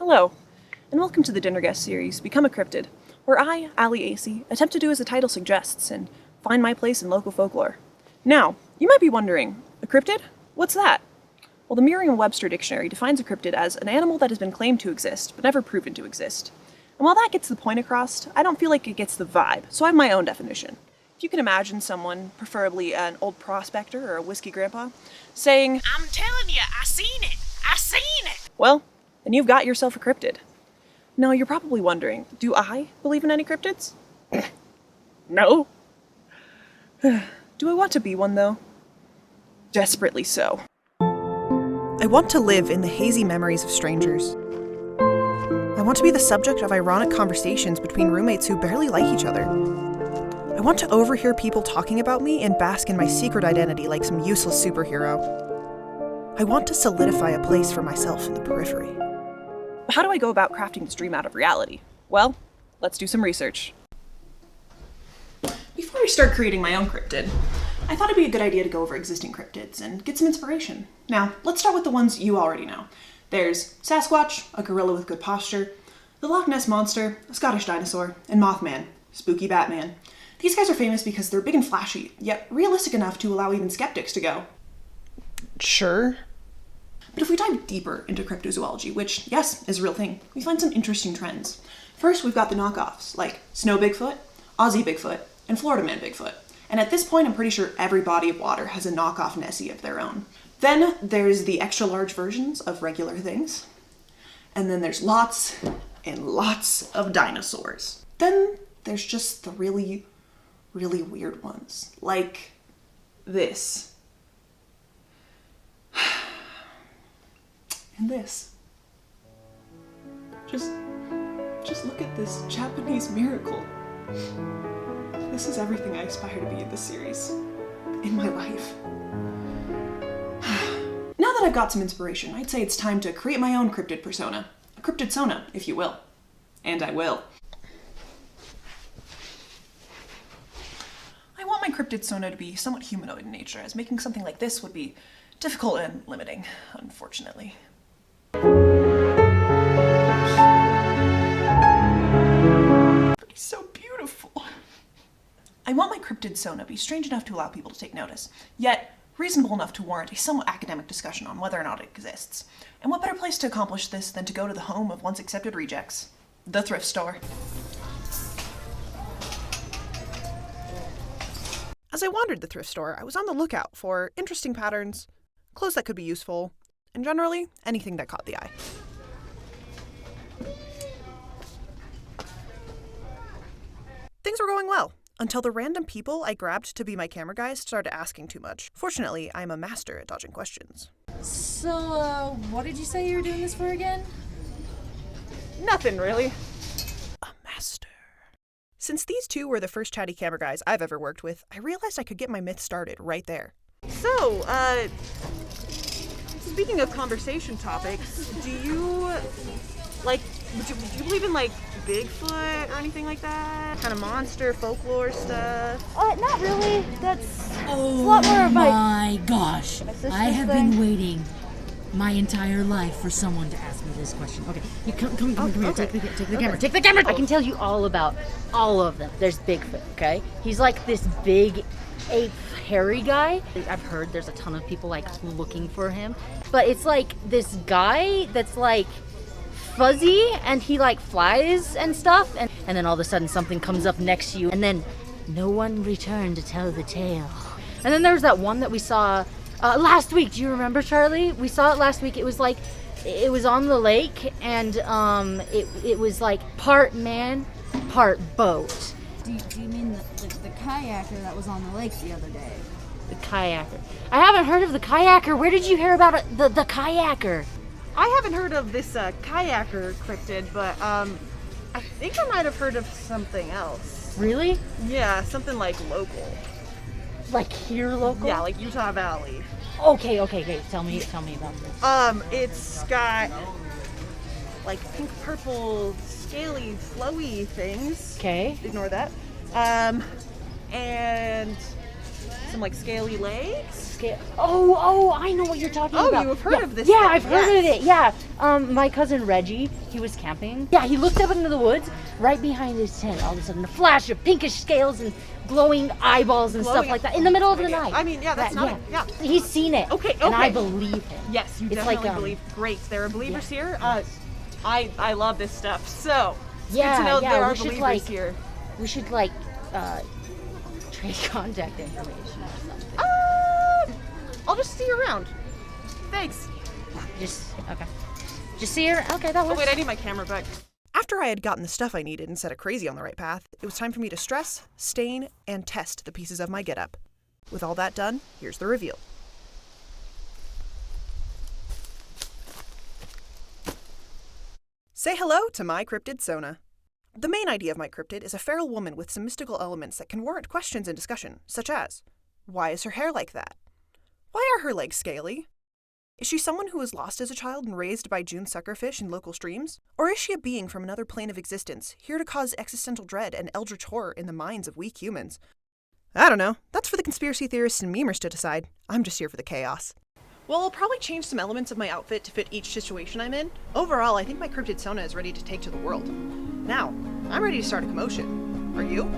Hello, and welcome to the Dinner Guest series, Become a Cryptid, where I, Allie, Asay, attempt to do as the title suggests and find my place in local folklore. Now, you might be wondering, a cryptid? What's that? Well, the Merriam-Webster dictionary defines a cryptid as an animal that has been claimed to exist, but never proven to exist. And while that gets the point across, I don't feel like it gets the vibe, so I have my own definition. If you can imagine someone, preferably an old prospector or a whiskey grandpa, saying, I'm telling you, I seen it! I seen it! well, then you've got yourself a cryptid. Now, you're probably wondering, do I believe in any cryptids? No. Do I want to be one, though? Desperately so. I want to live in the hazy memories of strangers. I want to be the subject of ironic conversations between roommates who barely like each other. I want to overhear people talking about me and bask in my secret identity like some useless superhero. I want to solidify a place for myself in the periphery. But how do I go about crafting this dream out of reality? Well, let's do some research. Before I start creating my own cryptid, I thought it'd be a good idea to go over existing cryptids and get some inspiration. Now, let's start with the ones you already know. There's Sasquatch, a gorilla with good posture, the Loch Ness Monster, a Scottish dinosaur, and Mothman, spooky Batman. These guys are famous because they're big and flashy, yet realistic enough to allow even skeptics to go, sure. But if we dive deeper into cryptozoology, which, yes, is a real thing, we find some interesting trends. First, we've got the knockoffs, like Snow Bigfoot, Aussie Bigfoot, and Florida Man Bigfoot. And at this point, I'm pretty sure every body of water has a knockoff Nessie of their own. Then there's the extra large versions of regular things. And then there's lots and lots of dinosaurs. Then there's just the really, really weird ones, like this. And this. Just look at this Japanese miracle. This is everything I aspire to be in this series. In my life. Now that I've got some inspiration, I'd say it's time to create my own cryptid persona. A cryptid sona, if you will. And I will. I want my cryptid sona to be somewhat humanoid in nature, as making something like this would be difficult and limiting, unfortunately. It's so beautiful. I want my cryptid sona to be strange enough to allow people to take notice, yet reasonable enough to warrant a somewhat academic discussion on whether or not it exists. And what better place to accomplish this than to go to the home of once accepted rejects, the thrift store. As I wandered the thrift store, I was on the lookout for interesting patterns, clothes that could be useful, and generally, anything that caught the eye. Things were going well, until the random people I grabbed to be my camera guys started asking too much. Fortunately, I'm a master at dodging questions. So, what did you say you were doing this for again? Nothing, really. A master. Since these two were the first chatty camera guys I've ever worked with, I realized I could get my myth started right there. So, speaking of conversation topics, do you, would you believe in, Bigfoot or anything like that? Kind of monster, folklore stuff? Not really. That's a Oh lot more of my gosh. my sister's I have thing. been waiting my entire life for someone to ask me this question. Okay, you come here. okay. Take the camera. Take the camera. I can tell you all about all of them. There's Bigfoot, okay? He's like this big ape hairy guy. I've heard there's a ton of people looking for him. But it's like this guy that's fuzzy and he flies and stuff and then all of a sudden something comes up next to you and then no one returned to tell the tale. And then there was that one that we saw last week. Do you remember, Charlie? We saw it last week. It was it was on the lake and it was part man, part boat. Do you mean the kayaker that was on the lake the other day? The kayaker. I haven't heard of the kayaker. Where did you hear about it? The kayaker? I haven't heard of this kayaker cryptid, but I think I might have heard of something else. Really? Yeah, something local. Here local? Yeah, Utah Valley. Okay. Tell me about this. It's got pink, purple, scaly, flowy things. Okay. Ignore that. And some like scaly legs. Oh, I know what you're talking about. Oh, you have heard of this? Yeah, thing. I've heard of it. Yeah. My cousin Reggie, he was camping. Yeah, he looked up into the woods right behind his tent. All of a sudden, a flash of pinkish scales and glowing eyeballs and stuff like that in the middle of the night. I mean, yeah, that's not. Yeah. He's seen it. Okay. And I believe him. Yes, you It's definitely like, believe. Great, there are believers here. Yes. I love this stuff. So it's Yeah, good to know that there are we should, believers here. We should trade contact information or something. I'll just see you around. Thanks. Okay. Just see her. Okay, that Oh works. wait, I need my camera back. After I had gotten the stuff I needed and set a crazy on the right path, it was time for me to stress, stain, and test the pieces of my getup. With all that done, here's the reveal. Say hello to my cryptid Sona. The main idea of my cryptid is a feral woman with some mystical elements that can warrant questions and discussion, such as, why is her hair like that? Why are her legs scaly? Is she someone who was lost as a child and raised by June suckerfish in local streams? Or is she a being from another plane of existence, here to cause existential dread and eldritch horror in the minds of weak humans? I don't know. That's for the conspiracy theorists and memers to decide. I'm just here for the chaos. Well, I'll probably change some elements of my outfit to fit each situation I'm in. Overall, I think my cryptid Sona is ready to take to the world. Now, I'm ready to start a commotion. Are you?